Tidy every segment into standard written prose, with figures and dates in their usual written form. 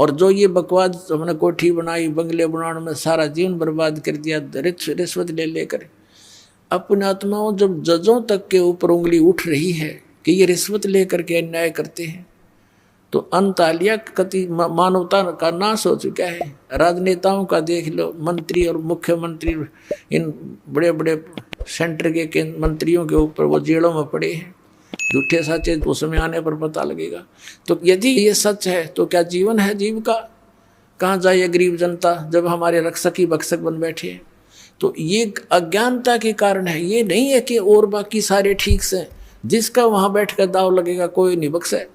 और जो ये बकवास हमने कोठी बनाई, बंगले बनाने में सारा जीवन बर्बाद कर दिया रिश्वत ले लेकर। अपने आत्माओं जब जजों तक के ऊपर उंगली उठ रही है कि ये रिश्वत लेकर के अन्याय करते हैं, तो अंतालिया कति मानवता का नाश हो चुका है। राजनेताओं का देख लो, मंत्री और मुख्यमंत्री इन बड़े बड़े सेंटर के मंत्रियों के ऊपर वो जेलों में पड़े हैं। झूठे सच्चे तो समय आने पर पता लगेगा। तो यदि ये सच है तो क्या जीवन है जीव का? कहाँ जाए गरीब जनता जब हमारे रक्षक ही भक्षक बन बैठे? तो ये अज्ञानता के कारण है। ये नहीं है कि और बाकी सारे ठीक से, जिसका वहां बैठ कर दाव लगेगा कोई नहीं बख्शे।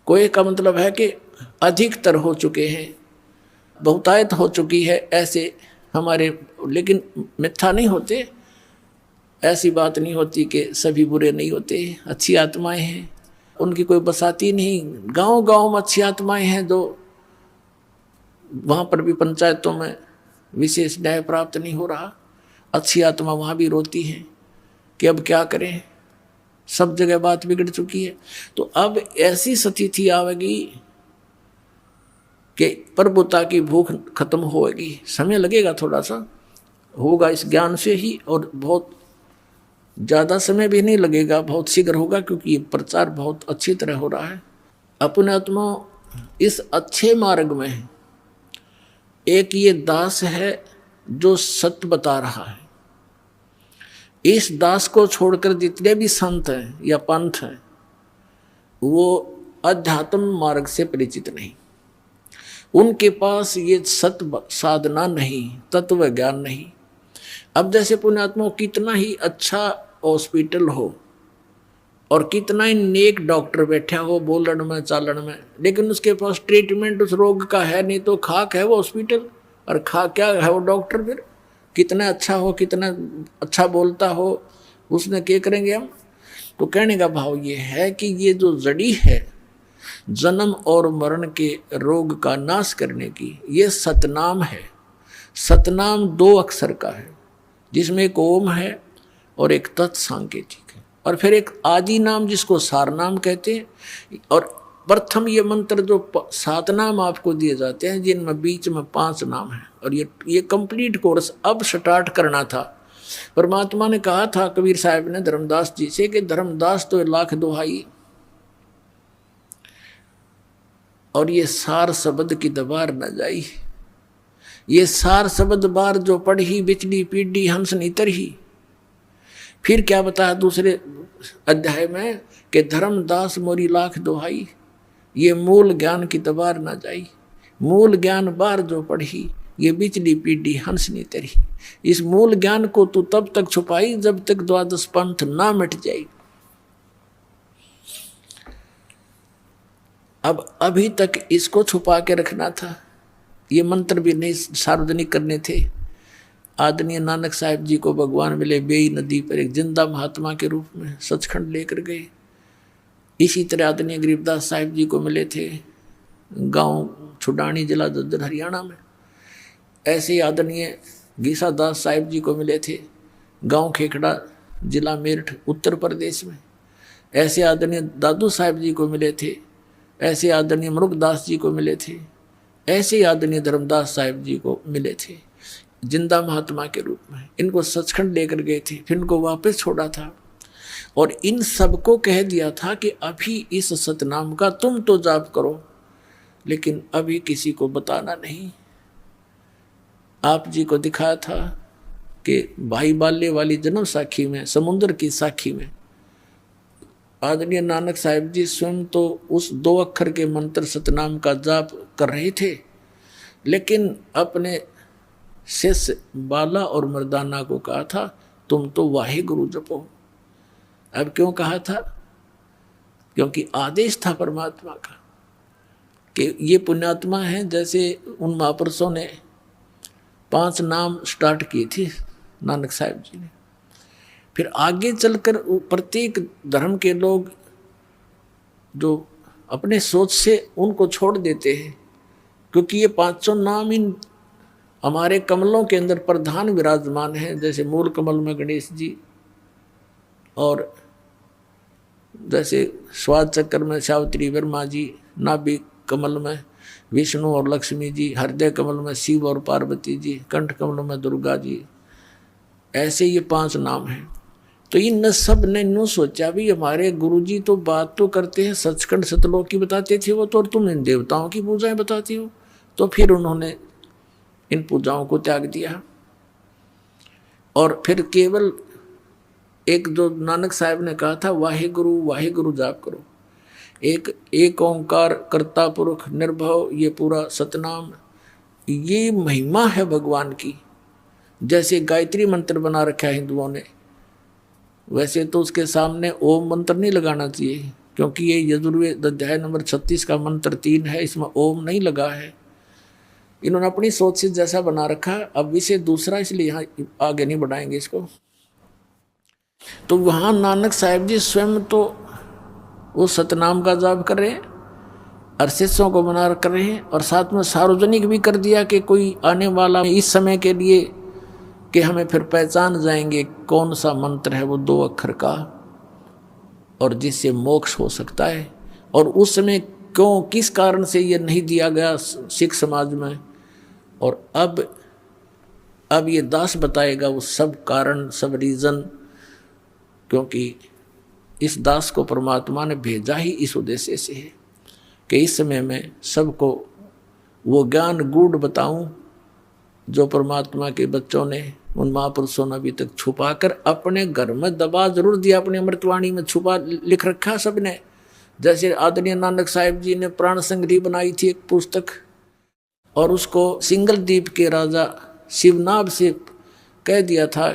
कोई का मतलब है कि अधिकतर हो चुके हैं, बहुतायत हो चुकी है ऐसे हमारे, लेकिन मिथ्या नहीं होते। ऐसी बात नहीं होती कि सभी बुरे नहीं होते, अच्छी आत्माएं हैं, उनकी कोई बसाती नहीं। गांव गांव में अच्छी आत्माएं हैं जो वहाँ पर भी पंचायतों में विशेष न्याय प्राप्त नहीं हो रहा। अच्छी आत्मा वहाँ भी रोती है कि अब क्या करें, सब जगह बात बिगड़ चुकी है। तो अब ऐसी स्थिति आवेगी कि प्रभुता की भूख खत्म होगी। समय लगेगा, थोड़ा सा होगा इस ज्ञान से ही, और बहुत ज़्यादा समय भी नहीं लगेगा, बहुत शीघ्र होगा, क्योंकि ये प्रचार बहुत अच्छी तरह हो रहा है। अपने आत्मा इस अच्छे मार्ग में है। एक ये दास है जो सत्य बता रहा है। इस दास को छोड़कर जितने भी संत हैं या पंथ हैं वो अध्यात्म मार्ग से परिचित नहीं। उनके पास ये सत्य साधना नहीं, तत्व ज्ञान नहीं। अब जैसे पुण्यात्मा कितना ही अच्छा हॉस्पिटल हो और कितना ही नेक डॉक्टर बैठा हो बोलन में चालन में, लेकिन उसके पास ट्रीटमेंट उस रोग का है नहीं, तो खाक है वो हॉस्पिटल, और खा क्या है वो डॉक्टर। फिर कितना अच्छा हो, कितना अच्छा बोलता हो, उसने क्या करेंगे हम? तो कहने का भाव ये है कि ये जो जड़ी है जन्म और मरण के रोग का नाश करने की, ये सतनाम है। सतनाम 2 अक्षर का है, जिसमें एक ओम है और एक तत्सांकेतिक है, और फिर एक आदि नाम जिसको सार नाम कहते हैं। और प्रथम ये मंत्र जो 7 नाम आपको दिए जाते हैं, जिनमें बीच में 5 नाम हैं। और ये कंप्लीट कोर्स अब स्टार्ट करना था। परमात्मा ने कहा था कबीर साहब ने धर्मदास जी से कि धर्मदास तो 1,00,000 दोहाई, और ये सार शब्द की दबार न जाई। ये सार शब्द बार जो पढ़ी बिचली पीढ़ी हंस नीतर ही। फिर क्या बताया दूसरे अध्याय में कि धर्मदास मोरी 1,00,000 दोहाई, ये मूल ज्ञान की दबार न जाई। मूल ज्ञान बार जो पढ़ी, ये बिचली पीढ़ी हंसनी तरी। इस मूल ज्ञान को तू तब तक छुपाई जब तक 12 पंथ ना मिट जाए। अब अभी तक इसको छुपा के रखना था। ये मंत्र भी नहीं सार्वजनिक करने थे। आदरणीय नानक साहिब जी को भगवान मिले बेई नदी पर एक जिंदा महात्मा के रूप में, सचखंड लेकर गए। इसी तरह आदरणीय गरीबदास साहिब जी को मिले थे गांव छुडानी जिला झज्जर हरियाणा में। ऐसे ही आदरणीय गीसा दास साहिब जी को मिले थे गांव खेखड़ा जिला मेरठ उत्तर प्रदेश में। ऐसे आदरणीय दादू साहिब जी को मिले थे। ऐसे आदरणीय मरुगदास जी को मिले थे। ऐसे ही आदरणीय धर्मदास साहिब जी को मिले थे जिंदा महात्मा के रूप में। इनको सचखंड लेकर गए थे, फिर इनको वापस छोड़ा था और इन सबको कह दिया था कि अभी इस सतनाम का तुम तो जाप करो, लेकिन अभी किसी को बताना नहीं। आप जी को दिखाया था कि भाई बाले वाली जन्म साखी में, समुद्र की साखी में आदरणीय नानक साहिब जी स्वयं तो उस 2 अक्षर के मंत्र सतनाम का जाप कर रहे थे, लेकिन अपने शिष्य बाला और मर्दाना को कहा था तुम तो वाहे गुरु जपो। अब क्यों कहा था? क्योंकि आदेश था परमात्मा का कि ये पुण्यात्मा है। जैसे उन महापुरुषों ने 5 नाम स्टार्ट किए थे नानक साहिब जी ने, फिर आगे चलकर प्रत्येक धर्म के लोग जो अपने सोच से उनको छोड़ देते हैं, क्योंकि ये 5 नाम इन हमारे कमलों के अंदर प्रधान विराजमान हैं। जैसे मूल कमल में गणेश जी, और जैसे स्वाद चक्र में सावित्री वर्मा जी, नाभि कमल में विष्णु और लक्ष्मी जी, हृदय कमल में शिव और पार्वती जी, कंठ कमल में दुर्गा जी, ऐसे ये 5 नाम हैं। तो इन सब ने यूँ सोचा भी हमारे गुरुजी तो बात तो करते हैं सचखंड सतलोक की बताते थे वो तो, और तुम इन देवताओं की पूजाएं बताती हो। तो फिर उन्होंने इन पूजाओं को त्याग दिया और फिर केवल एक जो नानक साहब ने कहा था वाहे गुरु जाप करो, एक ओंकार कर्ता पुरुष निर्भव, ये पूरा सतनाम, ये महिमा है भगवान की। जैसे गायत्री मंत्र बना रखा है हिंदुओं ने, वैसे तो उसके सामने ओम मंत्र नहीं लगाना चाहिए, क्योंकि ये यजुर्वेद अध्याय नंबर 36 का मंत्र 3 है, इसमें ओम नहीं लगा है। इन्होंने अपनी सोच से जैसा बना रखा, अब इसे दूसरा, इसलिए यहाँ आगे नहीं बढ़ाएंगे इसको। तो वहाँ नानक साहब जी स्वयं तो वो सतनाम का जाप कर रहे हैं और शिष्यों को बना कर रहे हैं, और साथ में सार्वजनिक भी कर दिया कि कोई आने वाला इस समय के लिए कि हमें फिर पहचान जाएंगे कौन सा मंत्र है वो 2 अक्षर का और जिससे मोक्ष हो सकता है। और उस समय क्यों किस कारण से ये नहीं दिया गया सिख समाज में, और अब ये दास बताएगा वो सब कारण, सब रीज़न, क्योंकि इस दास को परमात्मा ने भेजा ही इस उद्देश्य से है कि इस समय में सबको वो ज्ञान गूढ़ बताऊं जो परमात्मा के बच्चों ने, उन महापुरुषों ने अभी तक छुपा कर अपने घर में दबा जरूर दिया, अपनी अमृतवाणी में छुपा लिख रखा सबने। जैसे आदरणीय नानक साहिब जी ने प्राण संग्रही बनाई थी एक पुस्तक, और उसको सिंगल द्वीप के राजा शिवनाभ से कह दिया था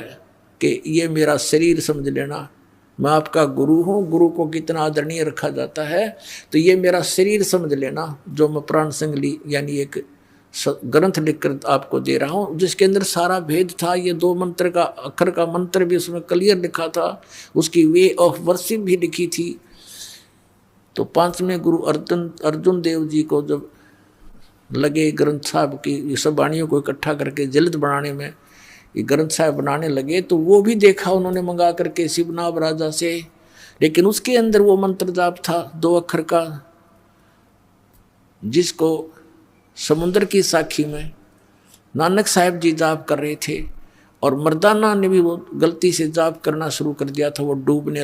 कि ये मेरा शरीर समझ लेना, मैं आपका गुरु हूँ। गुरु को कितना आदरणीय रखा जाता है, तो ये मेरा शरीर समझ लेना जो मैं प्राण संग्रही यानी एक ग्रंथ लिखकर आपको दे रहा हूँ, जिसके अंदर सारा भेद था। ये 2 मंत्र का अक्षर का मंत्र भी उसमें क्लियर लिखा था, उसकी वे ऑफ वर्शिप भी लिखी थी। तो 5वें गुरु अर्जुन देव जी को जब लगे ग्रंथ साहब की ये सब वाणियों को इकट्ठा करके जल्द बनाने में, ये ग्रंथ साहब बनाने लगे, तो वो भी देखा उन्होंने मंगा करके शिवनाभ राजा से, लेकिन उसके अंदर वो मंत्र जाप था 2 अक्षर का, जिसको समुद्र की साखी में नानक साहब जी जाप कर रहे थे, और मर्दाना ने भी वो गलती से जाप करना शुरू कर दिया था, वो डूबने लगा।